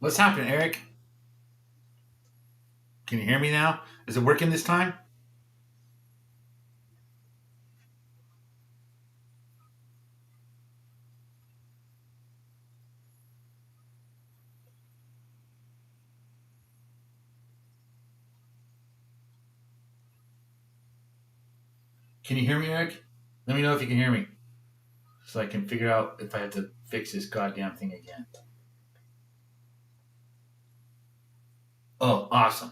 What's happening, Eric? Can you hear me now? Is it working this time? Can you hear me, Eric? Let me know if you can hear me so I can figure out if I have to fix this goddamn thing again. Oh, awesome.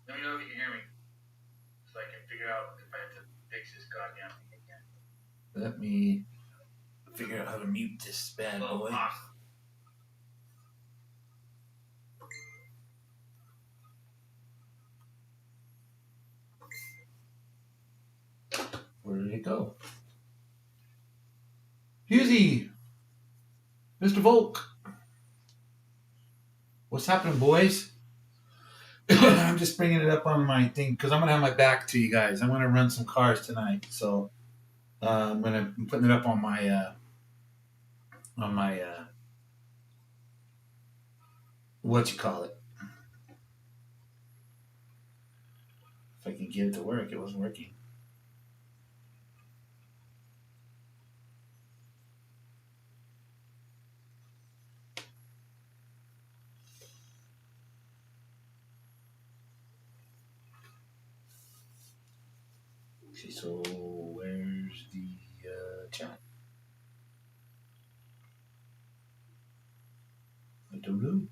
Let me know if you can hear me so I can figure out if I have to fix this goddamn thing again. Let me figure out how to mute this bad boy. Awesome. Where did it go? Husey! Mr. Volk! What's happening, boys? I'm just bringing it up on my thing because I'm going to have my back to you guys. I'm going to run some cars tonight. So I'm putting it up on my what you call it. If I can get it to work, it wasn't working. Okay, so where's the chat? I don't know.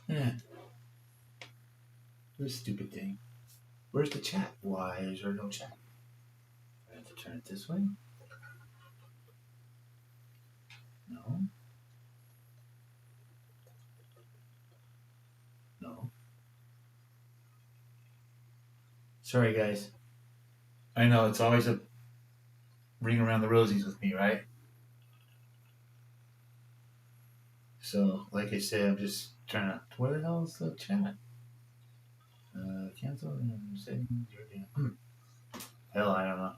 Yeah. This stupid thing. Where's the chat? Why is there no chat? I have to turn it this way? No. No. Sorry, guys. I know it's always a ring around the rosies with me, right? So, like I said, I'm just trying to. Where the hell is the chat? Cancel settings. Hell, I don't know.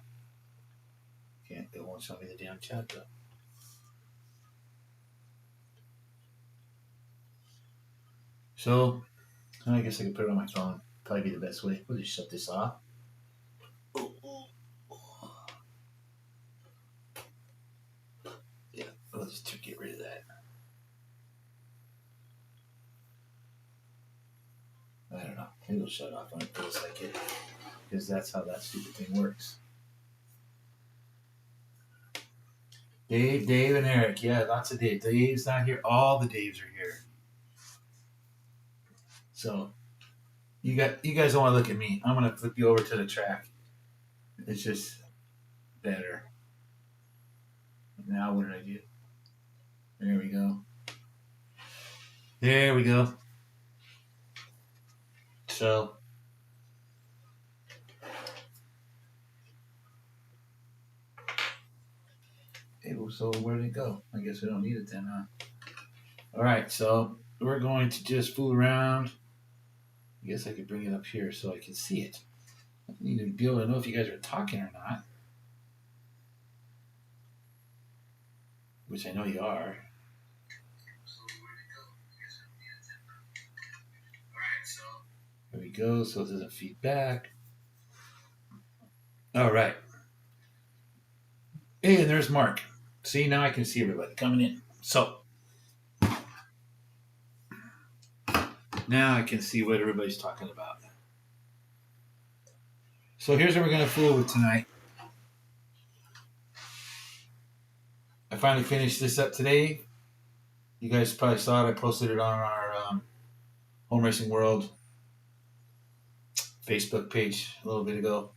Can't. It won't show me the damn chat though. So, I guess I could put it on my phone. Probably be the best way. We'll just shut this off. Yeah, we'll just get rid of that. I don't know. Maybe it'll shut off when it feels like it. Because that's how that stupid thing works. Dave, and Eric. Yeah, lots of Dave. Dave's not here. All the Daves are here. So, you guys don't want to look at me. I'm going to flip you over to the track. It's just better. Now what did I do? There we go. There we go. So where did it go? I guess we don't need it then, huh? All right, so we're going to just fool around. I guess I could bring it up here so I can see it. I need to be able to know if you guys are talking or not, which I know you are. There we go. So it doesn't feed back. All right. Hey, and there's Mark. See, now I can see everybody coming in. So now I can see what everybody's talking about. So here's what we're going to fool with tonight. I finally finished this up today. You guys probably saw it. I posted it on our Home Racing World Facebook page a little bit ago.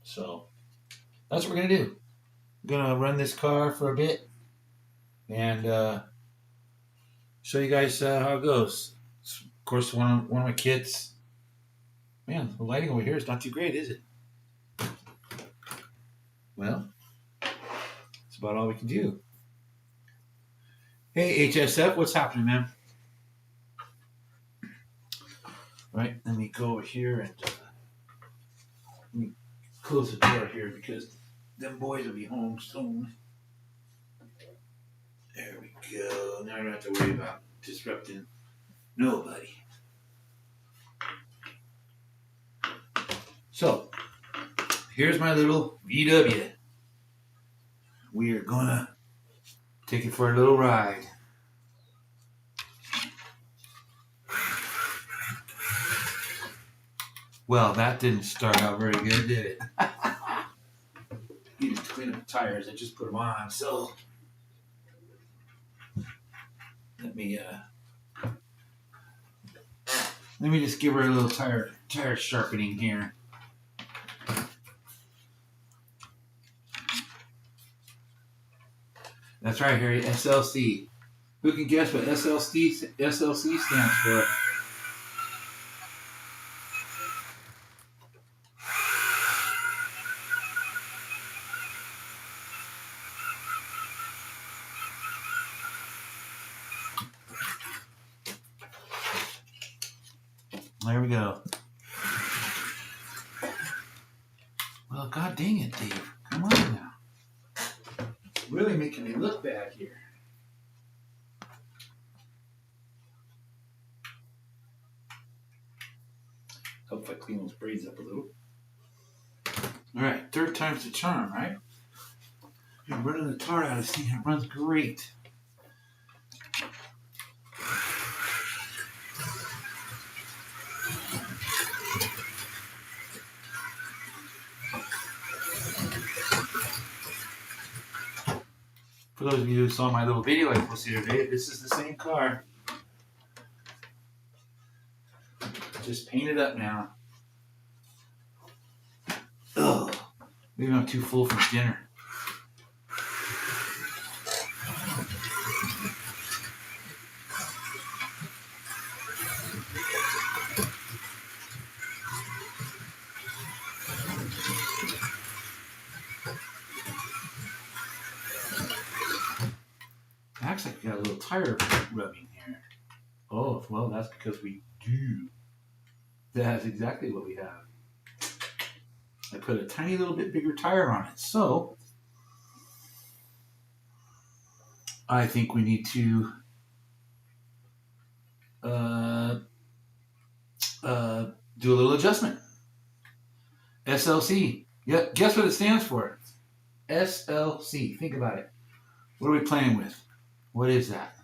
So that's what we're going to do. I'm going to run this car for a bit and show you guys how it goes. It's, of course, one of my kids. Man, the lighting over here is not too great, is it? Well, that's about all we can do. Hey, HSF, what's happening, man? Right, let me go over here and let me close the door here because them boys will be home soon. There we go. Now I don't have to worry about disrupting nobody. So, here's my little VW. We are gonna take it for a little ride. Well, that didn't start out very good, did it? Needed to clean up the tires. I just put them on, so let me just give her a little tire sharpening here. That's right, Harry. SLC. Who can guess what SLC stands for? There we go. Well, god dang it, Dave. Come on now. Really making me look bad here. Hope if I clean those braids up a little. Alright, third time's the charm, right? I'm running the tar out of this thing. It runs great. For those of you who saw my little video I posted today, this is the same car. Just painted up now. Ugh. Maybe I'm too full from dinner. Acts like we got a little tire rubbing here. Oh, well, that's because we do. That's exactly what we have. I put a tiny little bit bigger tire on it. So, I think we need to do a little adjustment. SLC. Yep, guess what it stands for? SLC. Think about it. What are we playing with? What is that?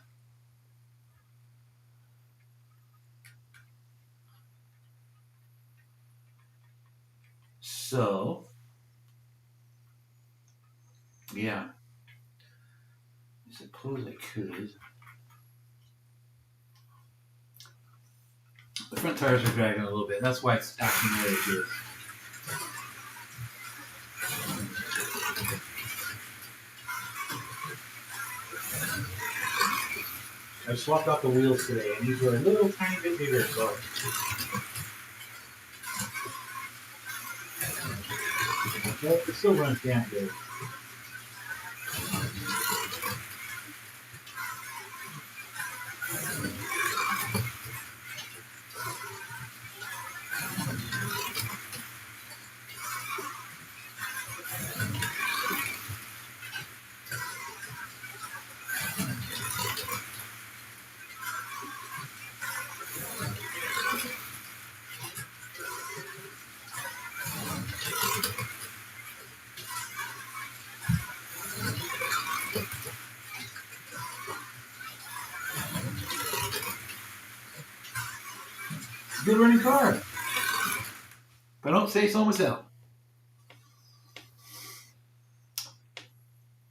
So, yeah. I suppose I could. The front tires are dragging a little bit. That's why it's acting the way it is. I swapped out the wheels today, and these were a little tiny bit bigger, so. Well, it still runs damn good. Good running car. If I don't say so myself.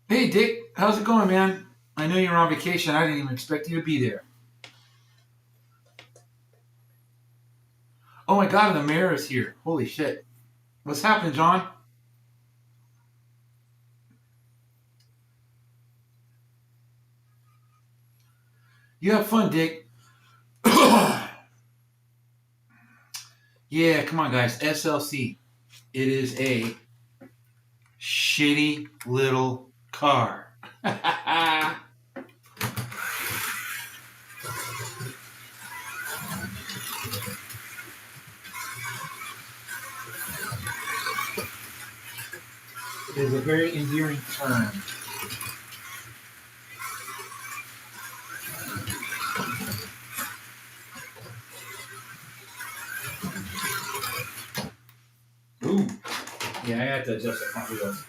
Hey, Dick. How's it going, man? I know you're on vacation. I didn't even expect you to be there. Oh my god, the mayor is here. Holy shit. What's happening, John? You have fun, Dick. Yeah, come on, guys. SLC. It is a shitty little car. is a very endearing term. Ooh. Yeah, I have to adjust the front wheels.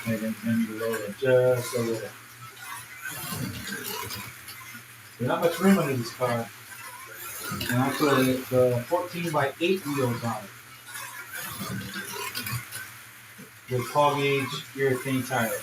Maybe lower it just a little. There's not much room under this car. And I put the 14 by 8 wheels on it. With Paul Gauge urethane tires.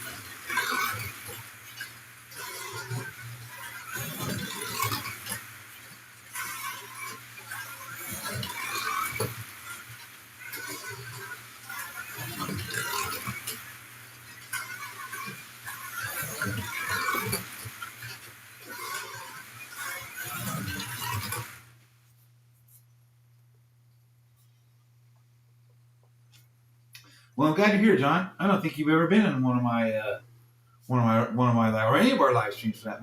Well, I'm glad you're here, John. I don't think you've ever been in one of my or any of our live streams for that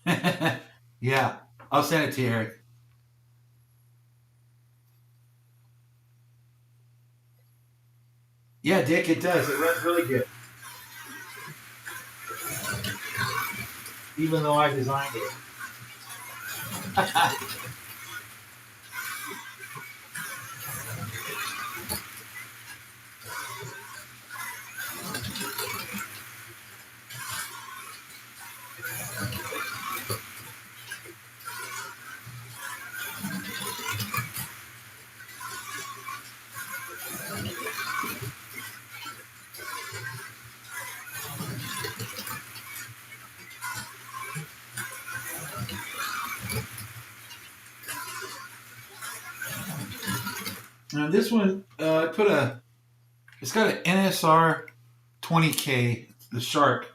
matter. Yeah, I'll send it to you, Eric. Yeah, Dick, it does. It runs really good. Even though I designed it. Now this one, it's got an NSR 20K, the Shark.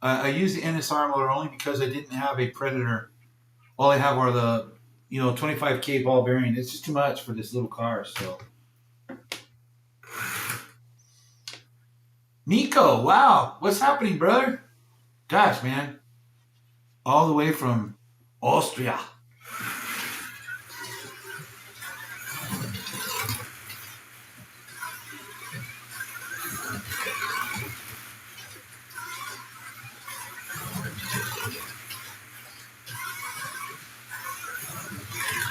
I use the NSR motor only because I didn't have a Predator. All I have are the 25K ball bearing. It's just too much for this little car. So, Nico, wow, what's happening, brother? Gosh, man, all the way from Austria.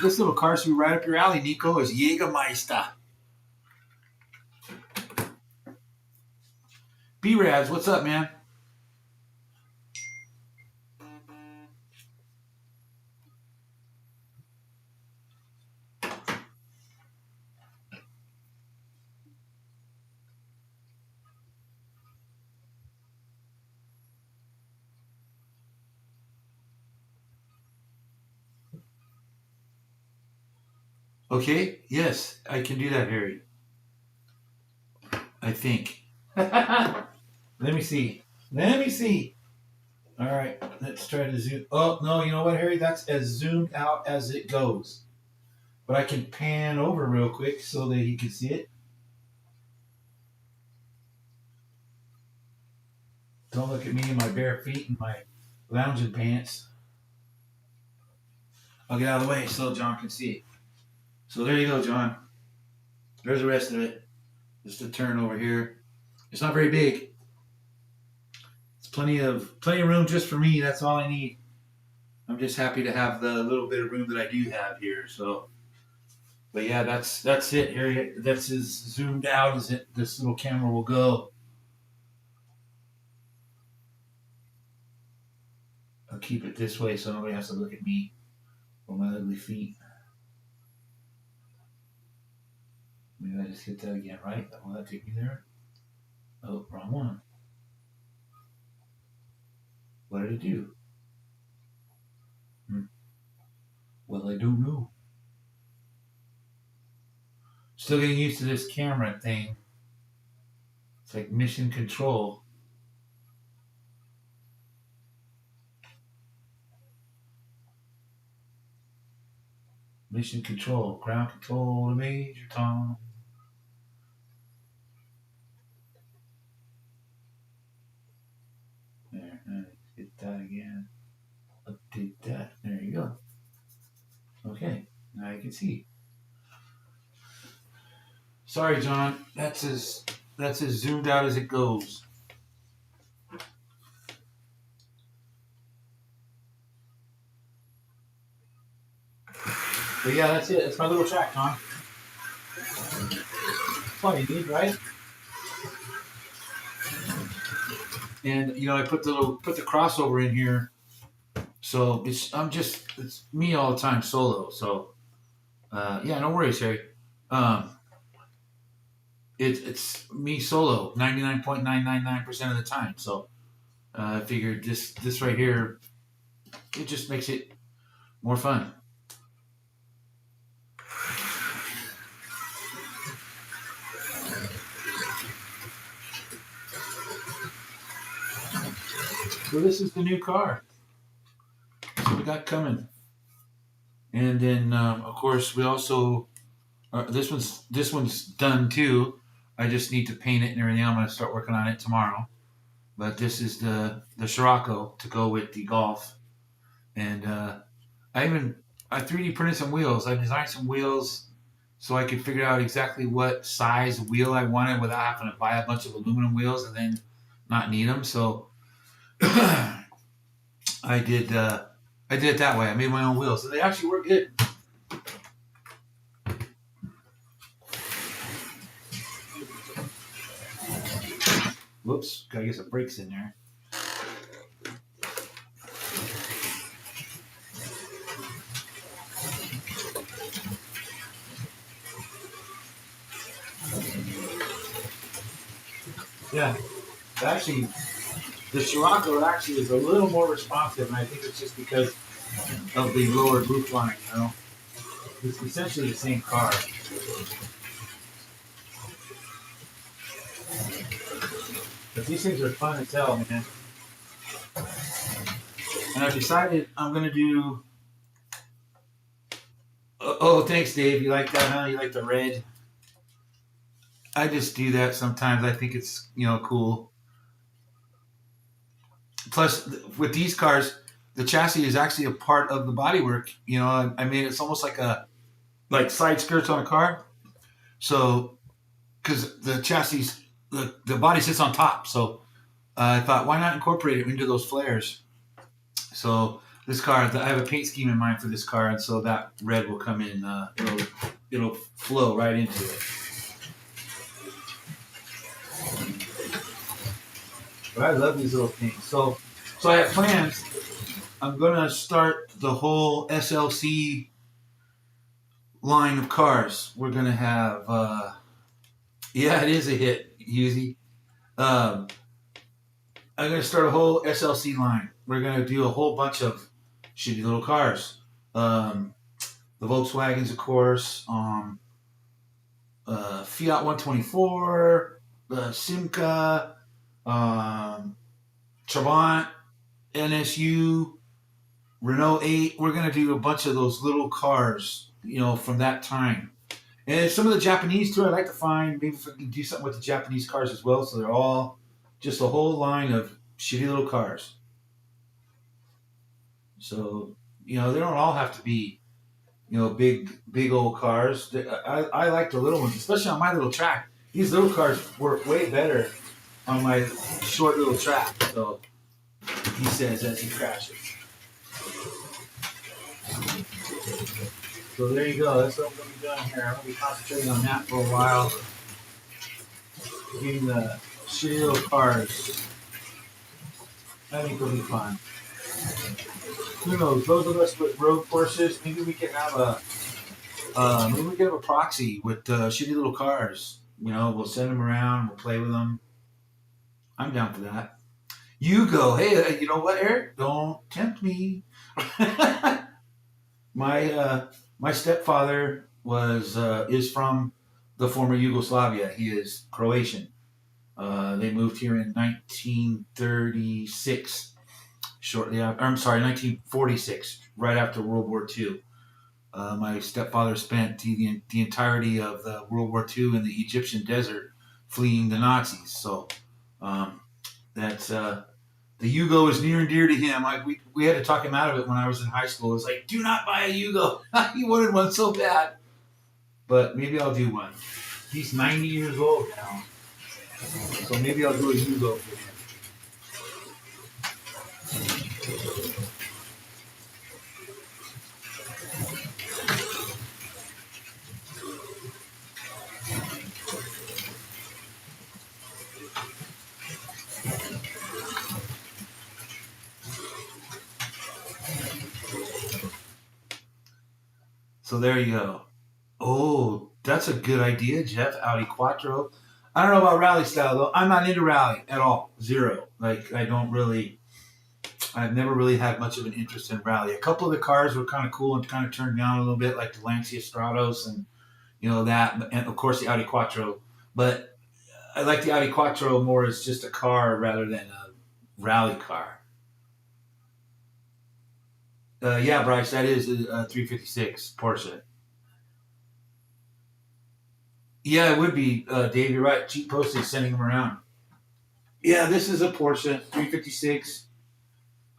This little car should be right up your alley, Nico, is Jägermeister. B-Rads, what's up, man? Okay, yes, I can do that, Harry. I think. Let me see. All right, let's try to zoom. Oh, no, you know what, Harry? That's as zoomed out as it goes. But I can pan over real quick so that you can see it. Don't look at me in my bare feet and my lounging pants. I'll get out of the way so John can see it. So there you go, John. There's the rest of it. Just a turn over here. It's not very big. It's plenty of room just for me. That's all I need. I'm just happy to have the little bit of room that I do have here. So, but yeah, that's it here. That's as zoomed out as this little camera will go. I'll keep it this way so nobody has to look at me or my ugly feet. Maybe I just hit that again, right? Will that take me there? Oh, wrong one. What did it do? Well, I don't know. Still getting used to this camera thing. It's like mission control. Mission control. Ground control to Major Tom. There, hit that again. Update that. There you go. Okay, now you can see. Sorry, John. That's as zoomed out as it goes. But yeah, that's it. That's my little track, John. That's all you need, right? And I put the crossover in here, so it's me all the time solo. So yeah, no worries, Harry. Um, it's me solo 99.999% of the time. So I figured this right here, it just makes it more fun. So this is the new car. So we got coming, and then of course we also this one's done too. I just need to paint it and everything. I'm gonna start working on it tomorrow. But this is the Scirocco to go with the Golf, and I 3D printed some wheels. I designed some wheels so I could figure out exactly what size wheel I wanted without having to buy a bunch of aluminum wheels and then not need them. So I did it that way. I made my own wheels, and they actually work good. Whoops, gotta get some brakes in there. Yeah, actually, the Scirocco actually is a little more responsive, and I think it's just because of the lower roof line. It's essentially the same car. But these things are fun to tell, man. And I've decided I'm gonna do. Oh, thanks, Dave. You like that, huh? You like the red? I just do that sometimes. I think it's cool. Plus, with these cars, the chassis is actually a part of the bodywork. I mean, it's almost like side skirts on a car. So, because the chassis, the body sits on top. So I thought, why not incorporate it into those flares? So this car, I have a paint scheme in mind for this car, and so that red will come in. It'll flow right into it. But I love these little things. So I have plans. I'm gonna start the whole SLC line of cars. We're gonna have. Yeah, it is a hit, Husey. I'm gonna start a whole SLC line. We're gonna do a whole bunch of shitty little cars. The Volkswagens, of course. Fiat 124, Simca, Trabant, NSU, Renault 8. We're going to do a bunch of those little cars, from that time. And some of the Japanese, too, I'd like to find. Maybe if we can do something with the Japanese cars as well. So they're all just a whole line of shitty little cars. So, they don't all have to be, big old cars. I like the little ones, especially on my little track. These little cars work way better on my short little track. So he says as he crashes. So there you go. That's what I'm going to be doing here. I'm going to be concentrating on that for a while. Getting the shitty little cars. I think it'll be fun. Who knows? Those of us with road courses, maybe we can have a proxy with shitty little cars. We'll send them around. We'll play with them. I'm down for that. You go. Hey, you know what, Eric? Don't tempt me. My stepfather is from the former Yugoslavia. He is Croatian. They moved here in 1936. Shortly after, I'm sorry, 1946, right after World War II. My stepfather spent the entirety of the World War II in the Egyptian desert fleeing the Nazis. So that's The Yugo is near and dear to him. We had to talk him out of it when I was in high school. It was like, do not buy a Yugo. He wanted one so bad. But maybe I'll do one. He's 90 years old now. So maybe I'll do a Yugo for him. So there you go. Oh, that's a good idea, Jeff. Audi Quattro. I don't know about rally style though. I'm not into rally at all. Zero. Like I've never really had much of an interest in rally. A couple of the cars were kind of cool and kind of turned me on a little bit, like the Lancia Stratos and that, and of course the Audi Quattro. But I like the Audi Quattro more as just a car rather than a rally car. Yeah, Bryce, that is a 356 Porsche. Yeah, it would be, Dave. You're right. Cheap postage sending them around. Yeah, this is a Porsche 356.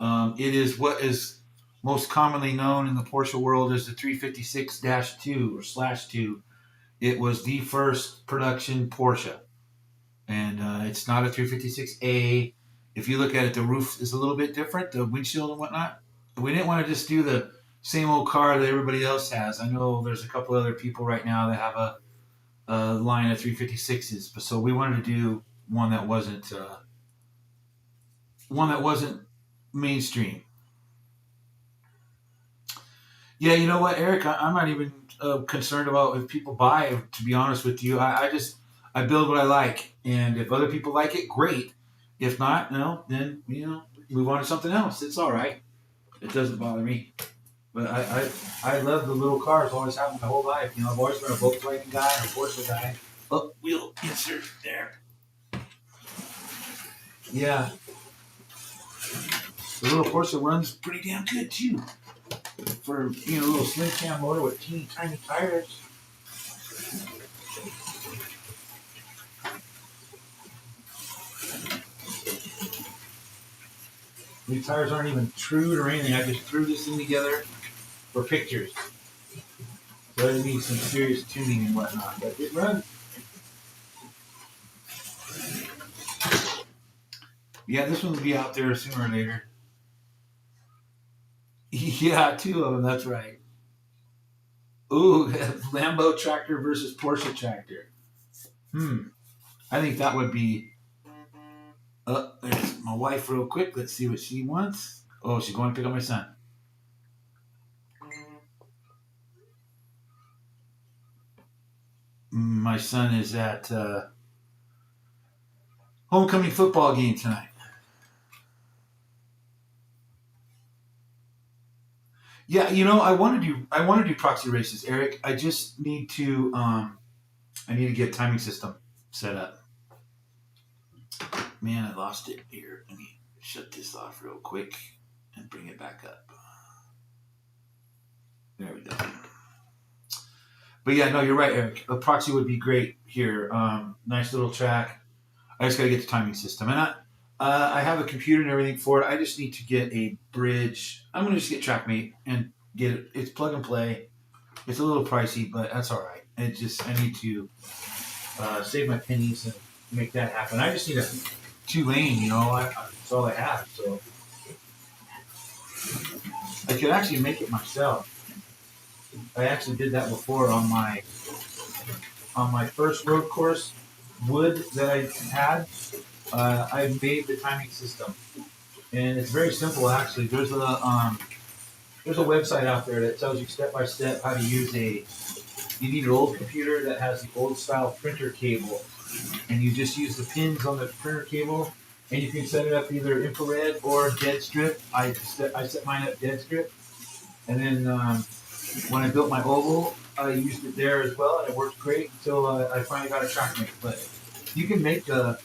It is what is most commonly known in the Porsche world as the 356-2 or /2. It was the first production Porsche, and it's not a 356A. If you look at it, the roof is a little bit different, the windshield and whatnot. We didn't want to just do the same old car that everybody else has. I know there's a couple other people right now that have a line of 356s, but so we wanted to do one that wasn't mainstream. Yeah, you know what, Eric? I'm not even concerned about if people buy. To be honest with you, I build what I like, and if other people like it, great. If not, no, then move on to something else. It's all right. It doesn't bother me. But I love the little cars. Always have my whole life. I've always been a Volkswagen guy and a Porsche guy. Oh, wheel insert there. Yeah, the little Porsche runs pretty damn good too. For a little slim cam motor with teeny tiny tires. These tires aren't even trued or anything. I just threw this thing together for pictures. So it needs some serious tuning and whatnot, but it runs. Yeah, this one will be out there sooner or later. Yeah, two of them. That's right. Ooh, Lambo tractor versus Porsche tractor. I think that would be. There's my wife real quick. Let's see what she wants. Oh, she's going to pick up my son. My son is at homecoming football game tonight. Yeah, I want to do proxy races, Eric. I just need to get a timing system set up. Man, I lost it here. Let me shut this off real quick and bring it back up. There we go. But yeah, no, you're right, Eric. A proxy would be great here. Nice little track. I just got to get the timing system, and I have a computer and everything for it. I just need to get a bridge. I'm gonna just get TrackMate and get it. It's plug and play. It's a little pricey, but that's all right. I need to save my pennies and make that happen. I just need a 2-lane. That's all I have. So I could actually make it myself. I actually did that before on my first road course wood that I had. I made the timing system, and it's very simple actually. There's a website out there that tells you step by step how to use You need an old computer that has the old style printer cable, and you just use the pins on the printer cable, and you can set it up either infrared or dead strip. I set mine up dead strip, and then when I built my oval, I used it there as well, and it worked great until I finally got a TrackMate. But you can make your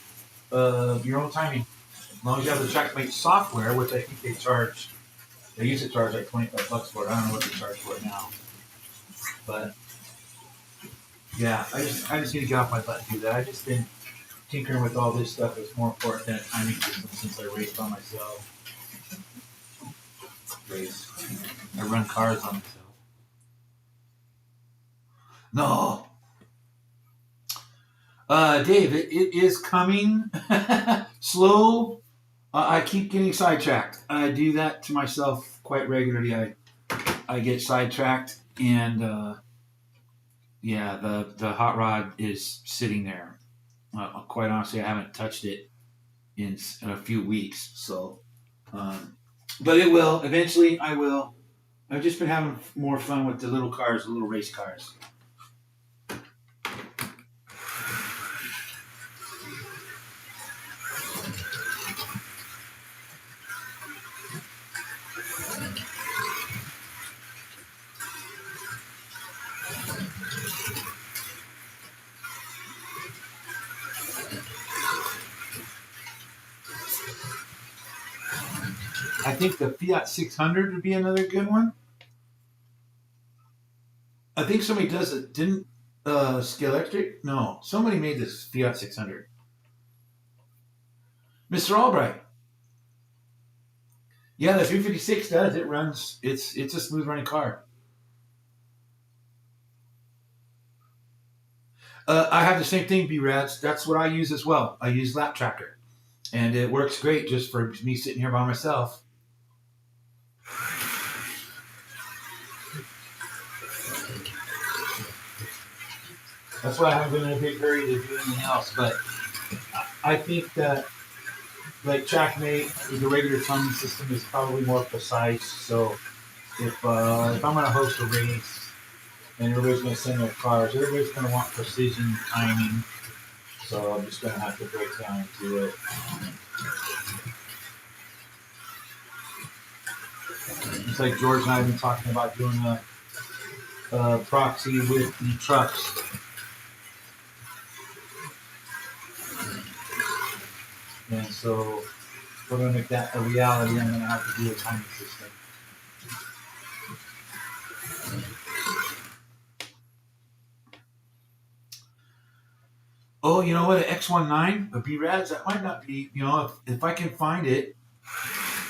own timing as long as you have the TrackMate software, which I think they used to charge like $25 for it. I don't know what they charge for it now, but yeah, I just need to get off my butt and do that. I just been tinkering with all this stuff is more important than a timing system since I race by myself. I run cars on myself. No. Dave, it is coming. Slow. I keep getting sidetracked. I do that to myself quite regularly. I get sidetracked, and yeah, the hot rod is sitting there. Quite honestly, I haven't touched it in a few weeks. So, but it will eventually. I will. I've just been having more fun with the little cars, the little race cars. I think the Fiat 600 would be another good one. I think somebody does it. Didn't Scalextric? No, somebody made this Fiat 600. Mr. Albright. Yeah, the 356 does. It runs. It's a smooth running car. I have the same thing, B-Rads. That's what I use as well. I use Lap Tracker, and it works great just for me sitting here by myself. That's why I haven't been in a big hurry to do anything else. But I think that, like TrackMate, the regular timing system is probably more precise. So if I'm going to host a race and everybody's going to send their cars, everybody's going to want precision timing. So I'm just going to have to break down and do it. It's like George and I have been talking about doing a proxy with the trucks. And so if we're going to make that a reality, I'm going to have to do a timing system. Oh, you know what? An X19, a B-Rads, that might not be, if I can find it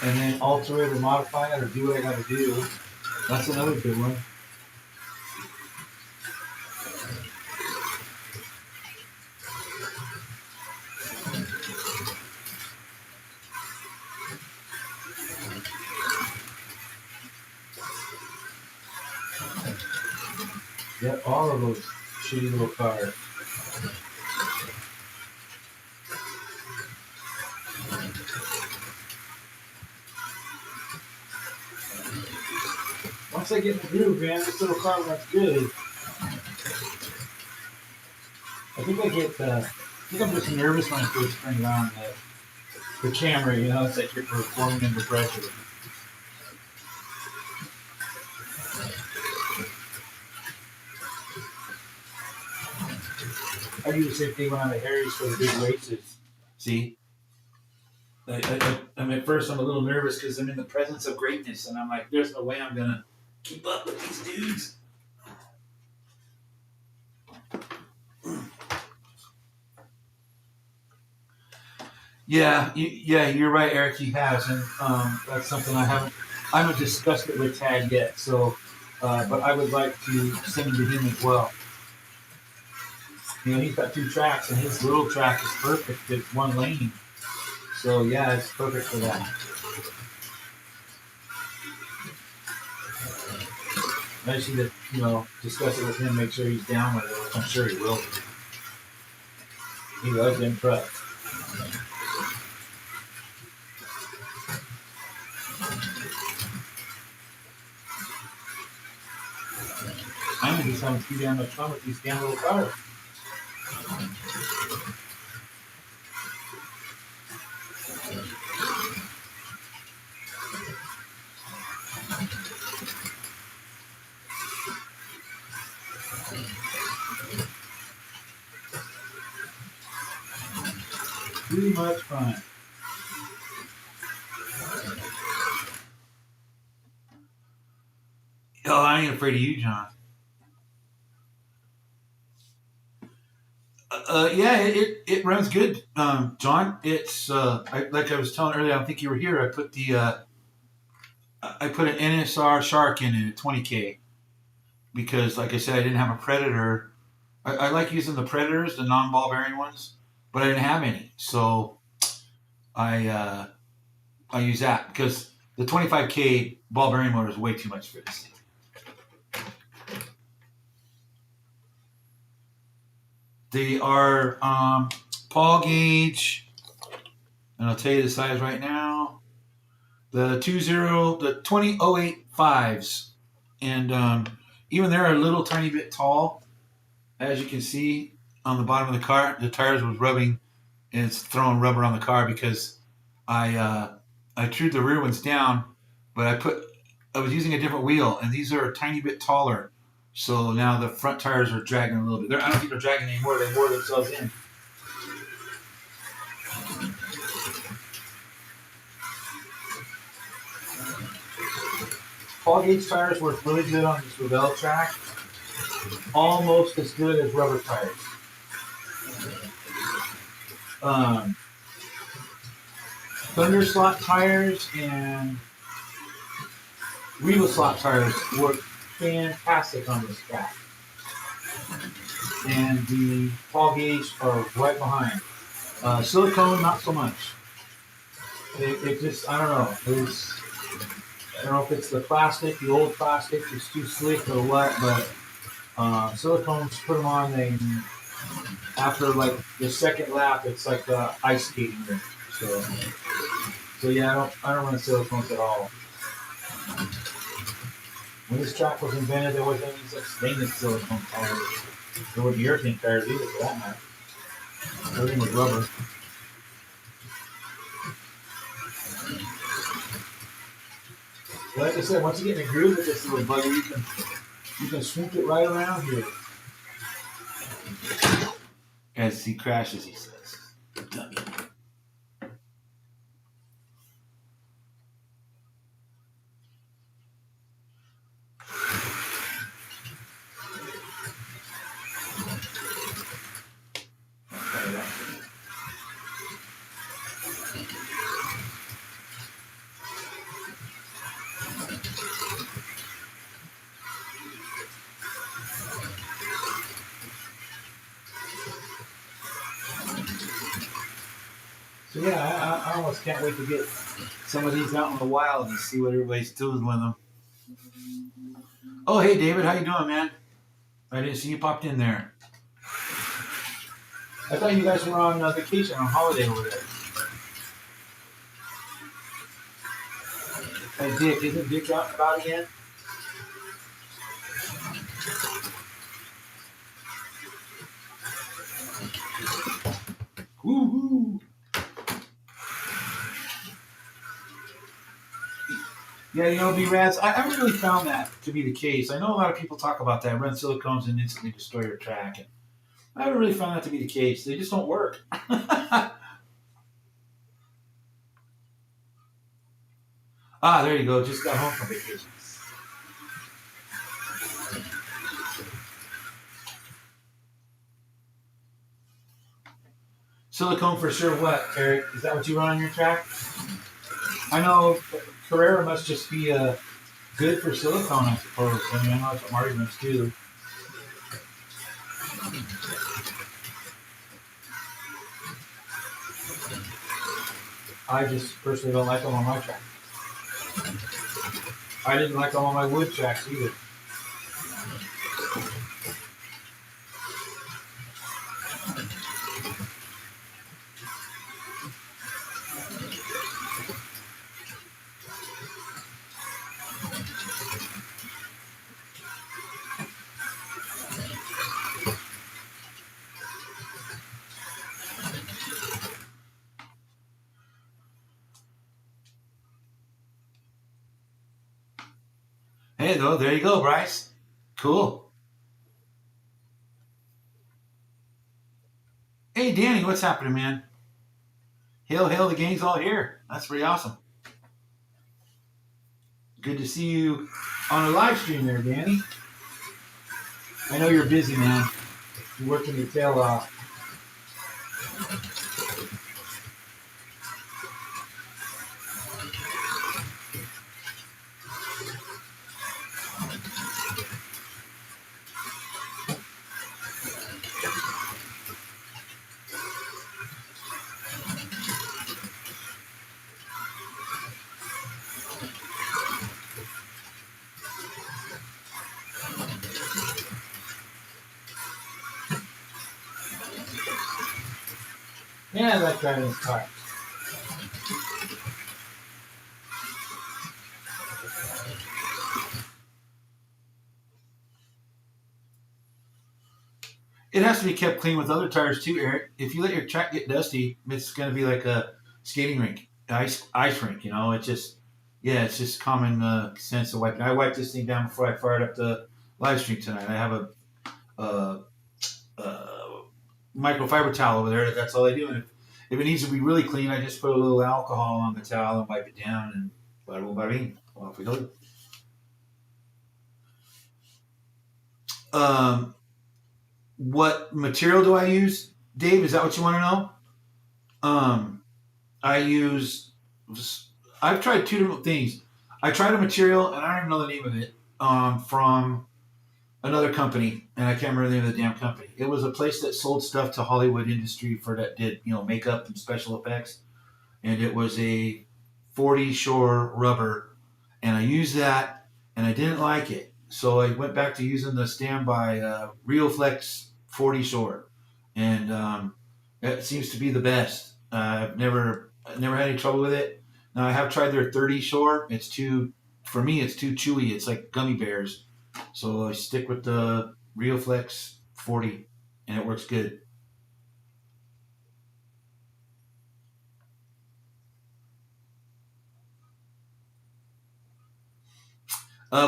and then alter it or modify it or do what I got to do, that's another good one. Yep, all of those shitty little cars. Once I get in the groove, man, this little car runs good. I think I'm just nervous when I first turn on the camera, it's like you're performing under pressure. I do the same thing when I'm at Harry's for the big races. See? I'm at first, I'm a little nervous because I'm in the presence of greatness, and I'm like, there's no way I'm going to keep up with these dudes. Yeah, you're right, Eric. He has, and that's something I haven't discussed it with Tad yet. So, but I would like to send him to him as well. He's got 2 tracks, and his little track is perfect. It's 1 lane, so yeah, it's perfect for that. I just need to, discuss it with him, make sure he's down with it, which I'm sure he will be. He loves them trucks. I'm just having too damn much fun with these damn little cars. Too much fun. Oh, I ain't afraid of you, John. Yeah, it runs good, John. It's like I was telling earlier. I don't think you were here. I put an NSR Shark in it at 20K because, like I said, I didn't have a Predator. I like using the Predators, the non-ball bearing ones, but I didn't have any, so I use that because the 25K ball bearing motor is way too much for this thing. They are Paul gauge, and I'll tell you the size right now. The 2008 5s, and even they're a little tiny bit tall, as you can see on the bottom of the car. The tires was rubbing, and it's throwing rubber on the car because I trued the rear ones down, but I was using a different wheel, and these are a tiny bit taller. So now the front tires are dragging a little bit. I don't think they're dragging anymore. They wore themselves in. Paul gauge tires work really good on this Revell track. Almost as good as rubber tires. Thunder slot tires and Reva slot tires work fantastic on this track. And the Paul gauge are right behind. Silicone, not so much. It just, I don't know. I don't know if it's the plastic, the old plastic is too slick or what, but silicones, put them on, after like the second lap, it's like ice skating rink. So yeah, I don't run silicones at all. When this track was invented, there wasn't any such thing as silicone tires. There were urethane tires either, for that matter. Everything was rubber. Like I said, once you get in the groove with this little bugger, you can swing it right around here. As he crashes, he says, "Dummy." So yeah, I almost can't wait to get some of these out in the wild and see what everybody's doing with them. Oh, hey David, how you doing, man? I didn't see you popped in there. I thought you guys were on vacation, on holiday over there. Hey Dick, isn't Dick out and about again? Woo-hoo! Yeah, you know, B-Rads, I haven't really found that to be the case. I know a lot of people talk about that, run silicones and instantly destroy your track. And I haven't really found that to be the case. They just don't work. There you go. Just got home from vacation. Silicone for sure what, Eric? Is that what you run on your track? I know Carrera must just be good for silicone, I suppose. I mean, I know that's what Marty runs too. I just personally don't like them on my track. I didn't like them on my wood tracks either. Hey, though, there you go, Bryce. Cool. Hey, Danny, what's happening, man? Hail, the gang's all here. That's pretty awesome. Good to see you on a live stream there, Danny. I know you're busy, man. You're working your tail off. Yeah, I like driving this car. It has to be kept clean with other tires too, Eric. If you let your track get dusty, it's going to be like a skating rink, ice rink. You know, it's just it's just common sense to wipe it. I wiped this thing down before I fired up the live stream tonight. I have a, a microfiber towel over there. That's all I do. And if it needs to be really clean, I just put a little alcohol on the towel and wipe it down, and bada boom, bada bing. Off we go. What material do I use, Dave? Is that what you want to know? Um, I use. I've tried two different things. I tried a material, and I don't even know the name of it, from another company, and I can't remember the name of the damn company. It was a place that sold stuff to Hollywood industry for that did makeup and special effects, and it was a 40 shore rubber, and I used that, and I didn't like it, so I went back to using the standby RealFlex 40 shore, and that seems to be the best. I've never had any trouble with it. Now I have tried their 30 shore. For me, it's too chewy. It's like gummy bears. So I stick with the RealFlex 40, and it works good.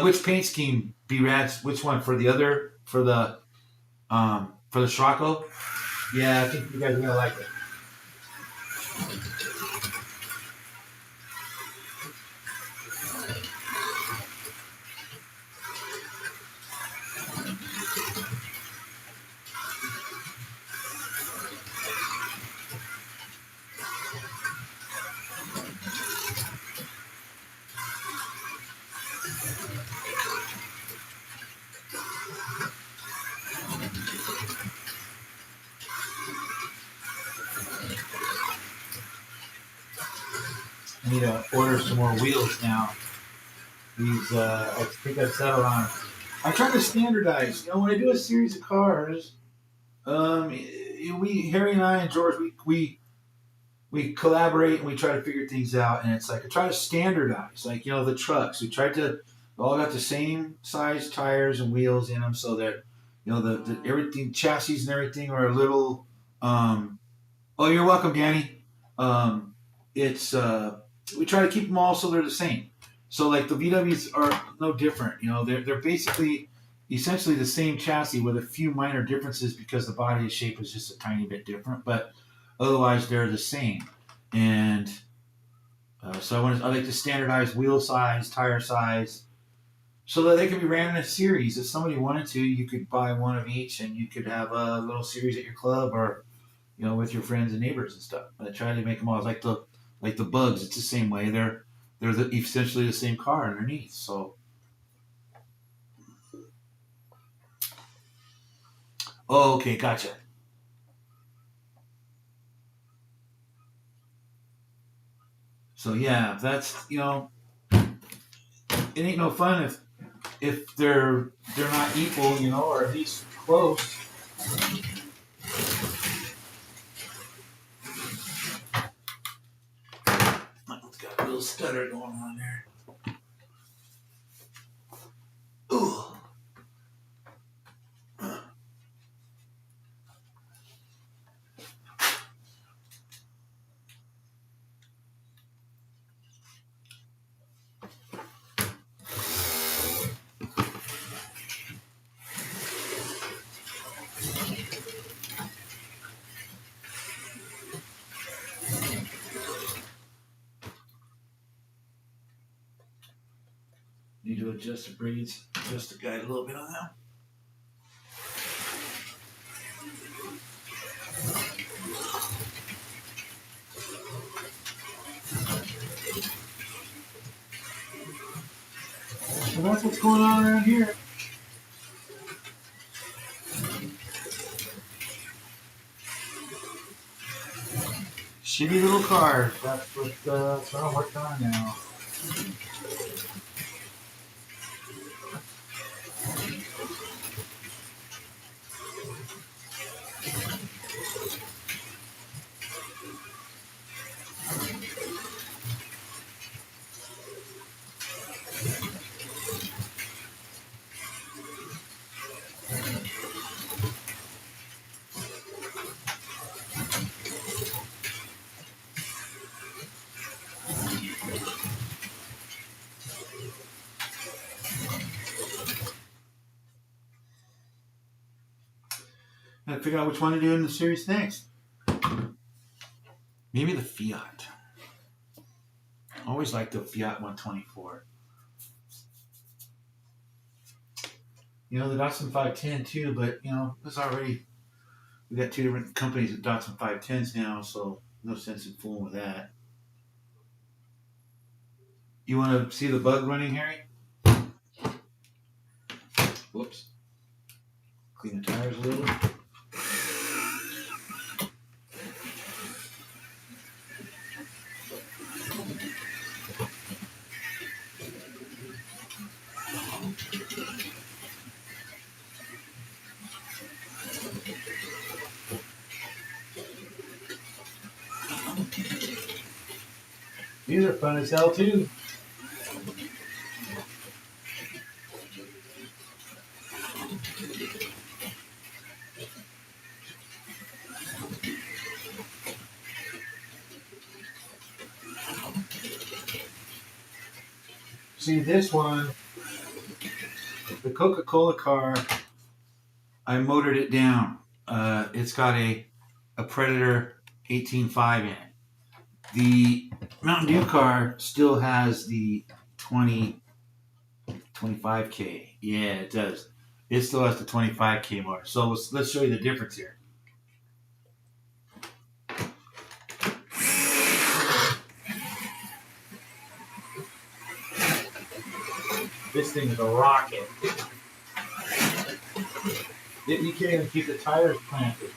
Which paint scheme, B-Rats? Which one for the Scirocco? Yeah, I think you guys are gonna like it. I need to order some more wheels now. These, I think I've settled on. I'm trying to standardize. When I do a series of cars, Harry and I and George, we collaborate and we try to figure things out. And it's like I try to standardize, like the trucks. We tried to all got the same size tires and wheels in them, so that the everything chassis and everything are a little. Oh, you're welcome, Danny. It's we try to keep them all so they're the same. So like the VWs are no different. They're basically essentially the same chassis with a few minor differences because the body shape is just a tiny bit different, but otherwise they're the same. And so I like to standardize wheel size, tire size, so that they can be ran in a series. If somebody wanted to, you could buy one of each, and you could have a little series at your club or with your friends and neighbors and stuff. I try to make them all like the bugs. It's the same way. They're essentially the same car underneath. So, oh, okay, gotcha. So yeah, that's it ain't no fun if they're not equal, or at least close. It's got a little stutter going on there. Ooh. Need to adjust the braids, adjust the guide a little bit on that. So that's what's going on around here. Shitty little cars. That's what I'm working on now. Gotta figure out which one to do in the series next. Maybe the Fiat. I always liked the Fiat 124. You know, the Datsun 510 too, but you know, it's already, we got two different companies of Datsun 510s now, so no sense in fooling with that. You want to see the bug running, Harry? Whoops. Clean the tires a little. These are fun as hell too. See this one, the Coca-Cola car, I motored it down. It's got a Predator 18.5 in it. The Mountain Dew car still has the 25K. Yeah, it does. It still has the 25K motor. So let's show you the difference here. This thing is a rocket. You can't even keep the tires planted.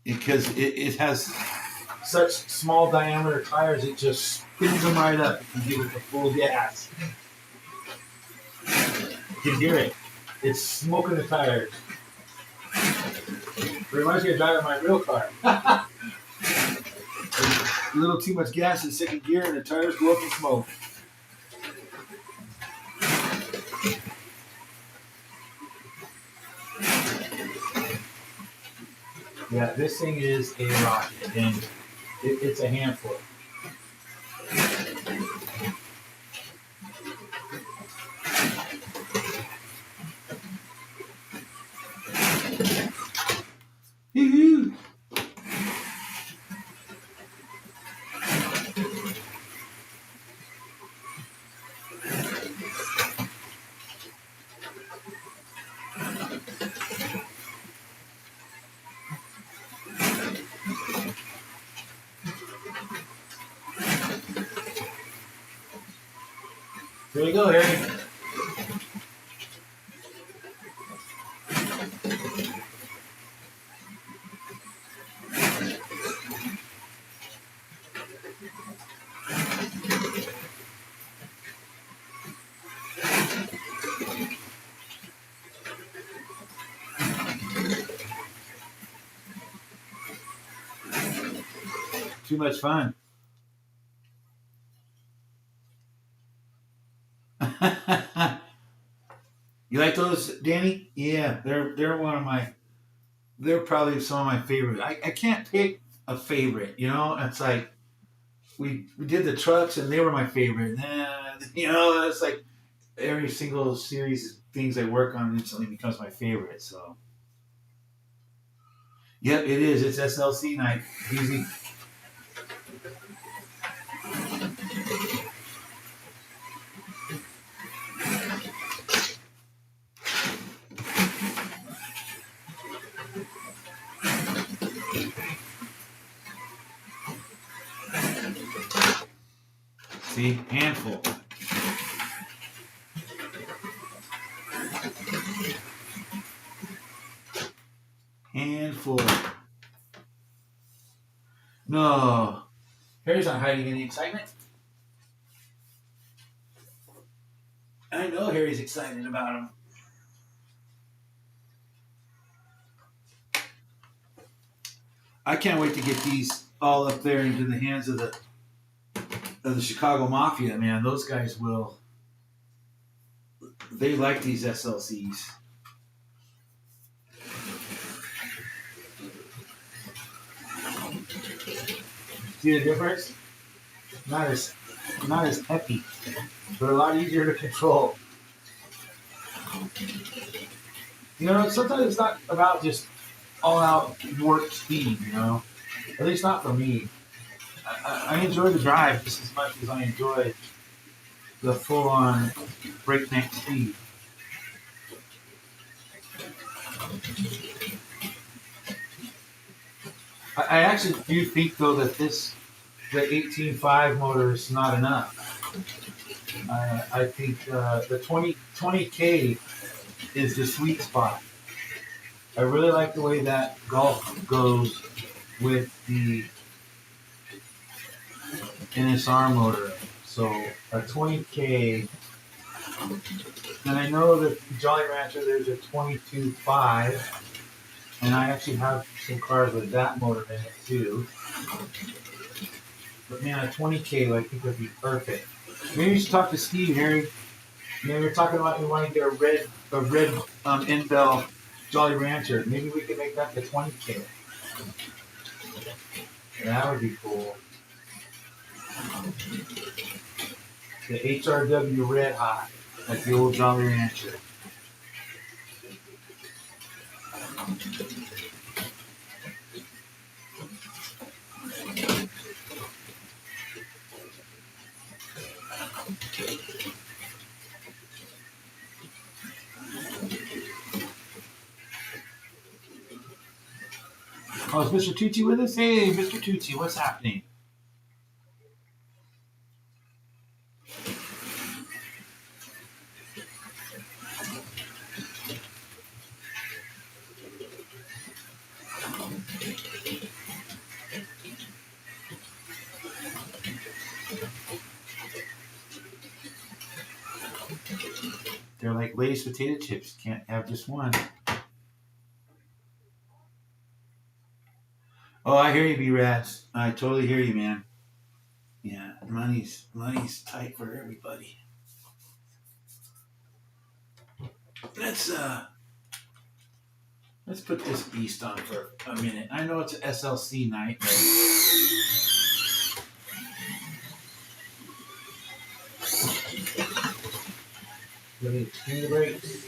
Because it has such small diameter tires, it just spins them right up if you give it the full gas. You can hear it. It's smoking the tires. It reminds me of driving my real car. A little too much gas in second gear and the tires go up in smoke. Yeah, this thing is a rocket, and it's a handful. Woo-hoo. There you go, Harry. Too much fun. You like those, Danny? Yeah, they're one of my. They're probably some of my favorite. I can't pick a favorite. You know, it's like we did the trucks and they were my favorite. You know, it's like every single series of things I work on instantly becomes my favorite. So, yep, it is. It's SLC night. Easy. See, handful. full. No, Harry's not hiding any excitement. I know Harry's excited about him. I can't wait to get these all up there into the hands of the Chicago Mafia, man. Those guys will. They like these SLCs. See the difference? Not as peppy, but a lot easier to control. You know, sometimes it's not about just all out warp speed, you know? At least not for me. I enjoy the drive just as much as I enjoy the full on breakneck speed. I actually do think, though, that the 18.5 motor is not enough. I think the 20K is the sweet spot. I really like the way that Golf goes with the NSR motor. So a 20K, and I know that Jolly Rancher there's a 22.5, and I actually have some cars with that motor in it too. But man, a 20K I think would be perfect. Maybe you should talk to Steve, Harry. You know, you're talking about you want to get a red Inbel Jolly Rancher. Maybe we could make that the 20K. That would be cool. The HRW Red Hot, like the old Jolly Rancher. Oh, is Mr. Tucci with us? Hey, Mr. Tucci, what's happening? They're like Lay's potato chips. Can't have just one. Oh, I hear you, B-Rats. I totally hear you, man. Yeah, money's tight for everybody. Let's put this beast on for a minute. I know it's an SLC night, but let me turn the brakes.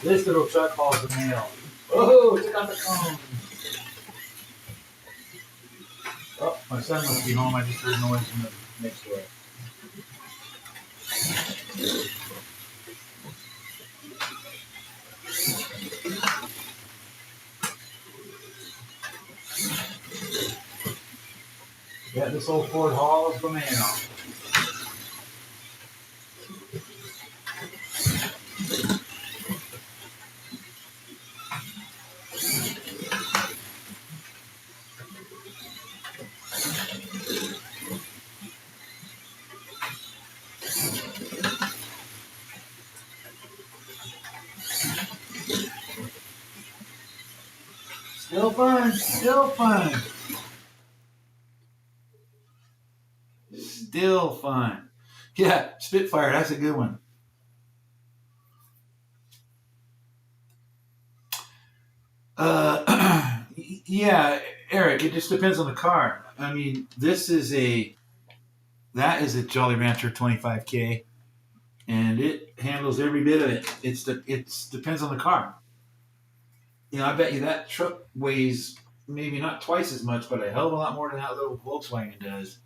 This little truck hauls the mail. Oh, took out the cone. Oh, my son must be home. I just heard noise from the next door. Yeah, this old Ford hauls the mail. Still fun, still fun. Still fun. Yeah, Spitfire, that's a good one. Yeah, Eric, it just depends on the car. I mean, that is a Jolly Rancher 25K, and it handles every bit of it. It depends on the car. You know, I bet you that truck weighs maybe not twice as much, but a hell of a lot more than that little Volkswagen does.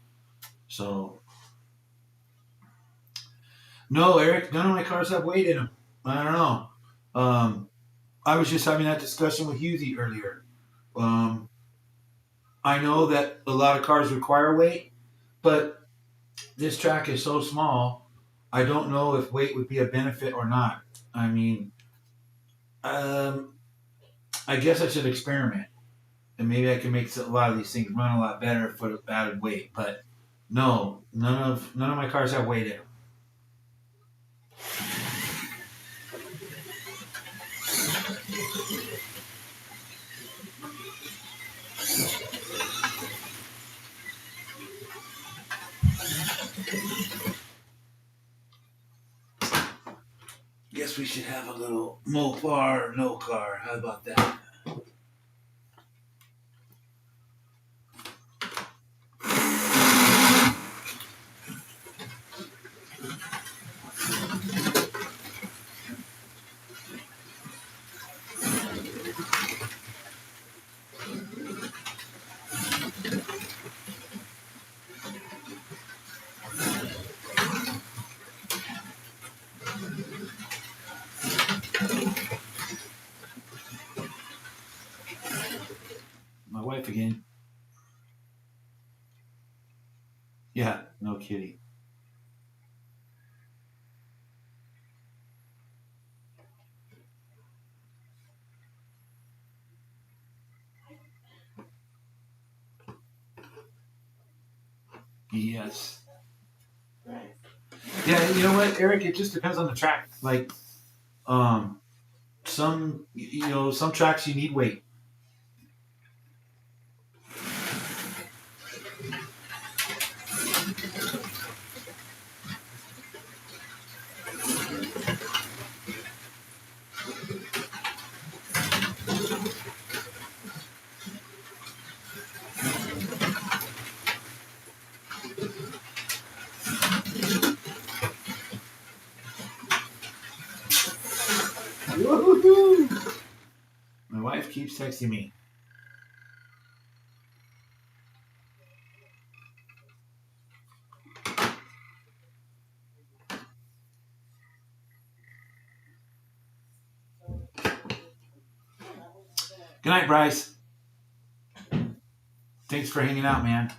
So, no, Eric, none of my cars have weight in them. I don't know. I was just having that discussion with Husey earlier. I know that a lot of cars require weight, but this track is so small. I don't know if weight would be a benefit or not. I mean, um, I guess I should experiment, and maybe I can make a lot of these things run a lot better if with added weight. But no, none of my cars have weight in them. Guess we should have a little Mopar or no car. How about that? My wife again. Yeah, no kidding. Yes. Yeah, you know what, Eric? It just depends on the track. Like, um, some tracks you need weight. Woohoo! My wife keeps texting me. Good night, Bryce. Thanks for hanging out, man.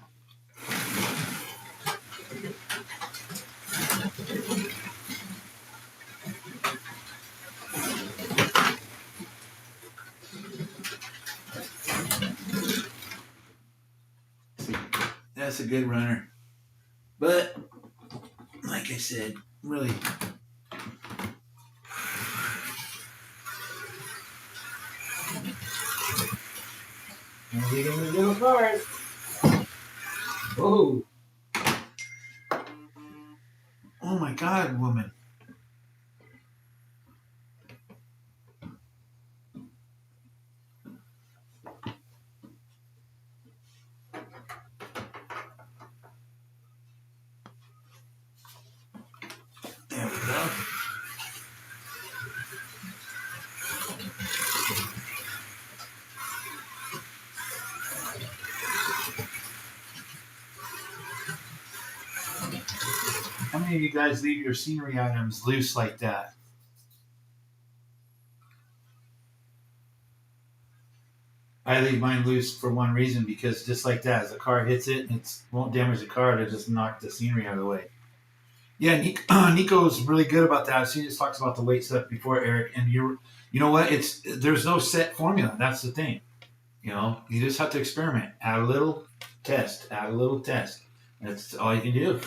That's a good runner. But like I said, really, we get in the little cars. Oh, oh my God, woman. There we go. How many of you guys leave your scenery items loose like that? I leave mine loose for one reason because just like that, as the car hits it, it won't damage the car to just knock the scenery out of the way. Yeah, Nico's really good about that. She just talks about the weight stuff before Eric, and you know what? There's no set formula. That's the thing. You just have to experiment. Add a little, test. Add a little, test. That's all you can do.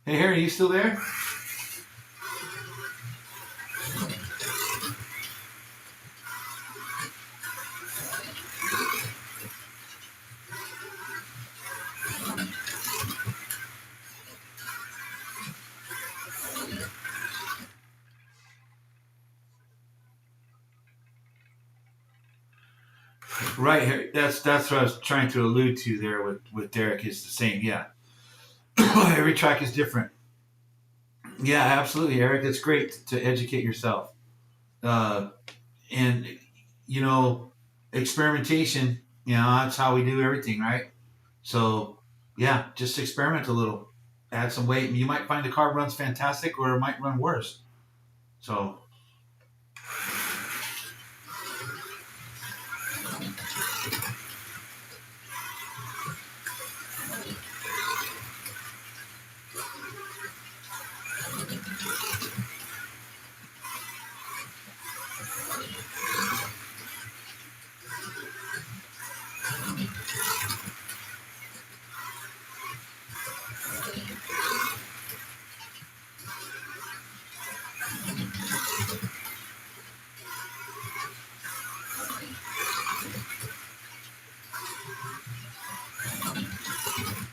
Hey, Harry, you still there? Right here. That's what I was trying to allude to there with Derek is the same. Yeah. Every track is different. Yeah, absolutely, Eric. It's great to educate yourself. Uh, and you know, experimentation. You know, that's how we do everything, right? So yeah, just experiment a little. Add some weight. You might find the car runs fantastic, or it might run worse. So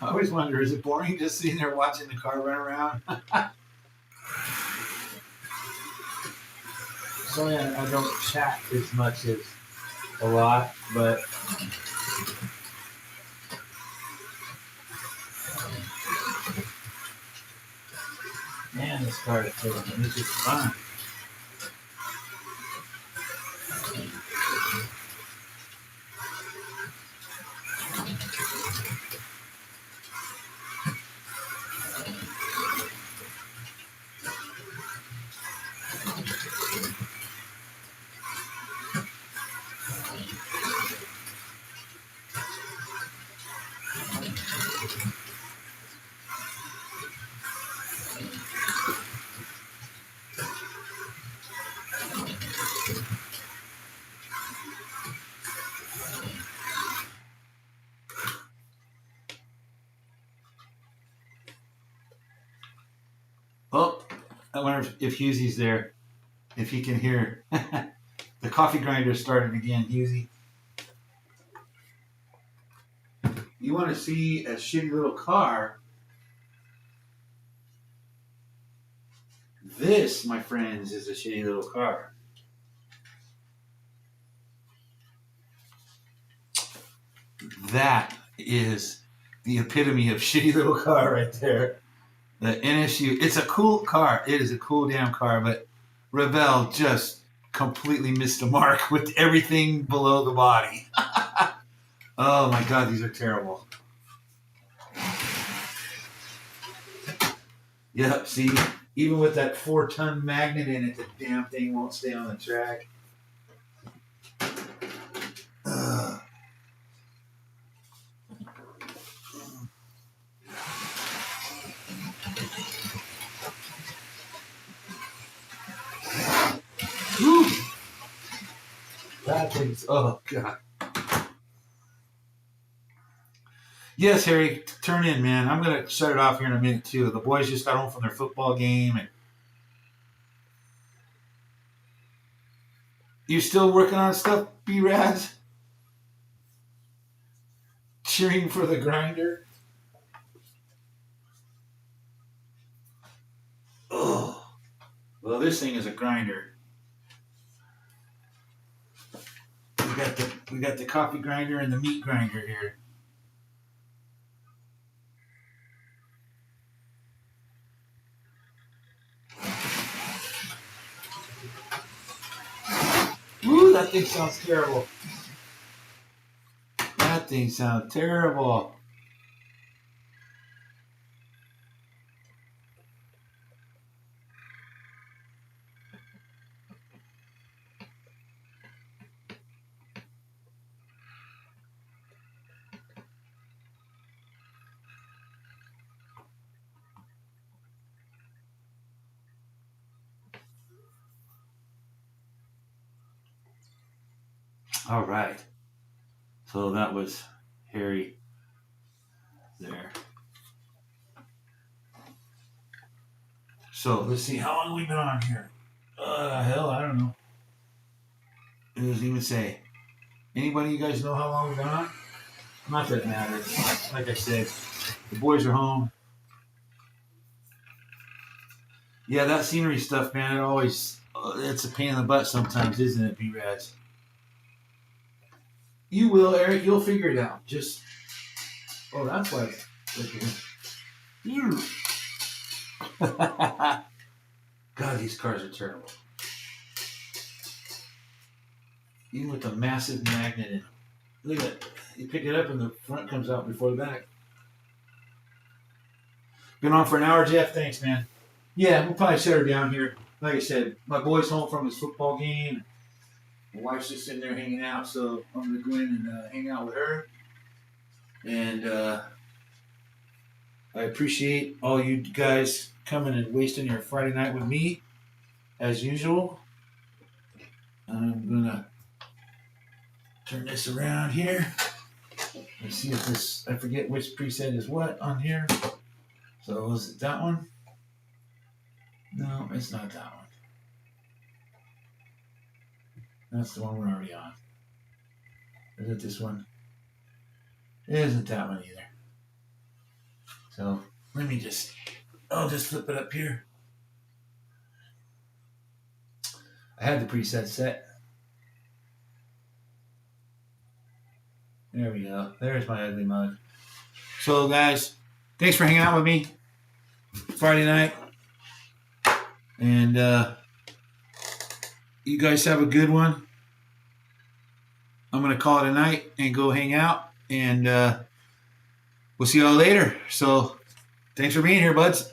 I always wonder, is it boring just sitting there watching the car run around? So yeah, I don't chat as much as a lot, but man, this car is killing me. This is fun. Oh, I wonder if Husey's there, if he can hear. The coffee grinder started again, Husey. You want to see a shitty little car? This, my friends, is a shitty little car. That is the epitome of shitty little car right there. The NSU. It's a cool car. It is a cool damn car, but Revell just completely missed the mark with everything below the body. Oh my god, these are terrible. Yep, see, even with that 4-ton magnet in it, the damn thing won't stay on the track. Ugh. Whew. That thing's, oh god. Yes, Harry, turn in, man. I'm gonna shut it off here in a minute too. The boys just got home from their football game, and you still working on stuff, B-Raz? Cheering for the grinder? Oh, well, this thing is a grinder. We got the coffee grinder and the meat grinder here. Ooh, that thing sounds terrible. That thing sounds terrible. All right. So that was Harry there. So let's see, how long have we been on here? Hell, I don't know. It doesn't even say. Anybody, you guys know how long we've been on? Not that it matters. Like I said, the boys are home. Yeah, that scenery stuff, man, it always, it's a pain in the butt sometimes, isn't it, B-Raz? You will, Eric. You'll figure it out. Just that's why. You. God, these cars are terrible. Even with the massive magnet in them. Look at that. You pick it up and the front comes out before the back. Been on for an hour, Jeff. Thanks, man. Yeah, we'll probably set her down here. Like I said, my boy's home from his football game. My wife's just sitting there hanging out, so I'm going to go in and hang out with her. And I appreciate all you guys coming and wasting your Friday night with me, as usual. I'm going to turn this around here. Let's see if this, I forget which preset is what on here. So is it that one? No, it's not that one. That's the one we're already on. Is it this one? It isn't that one either. So let me I'll just flip it up here. I had the preset set. There we go. There's my ugly mug. So guys, thanks for hanging out with me Friday night. And you guys have a good one. I'm going to call it a night and go hang out. And we'll see y'all later. So thanks for being here, buds.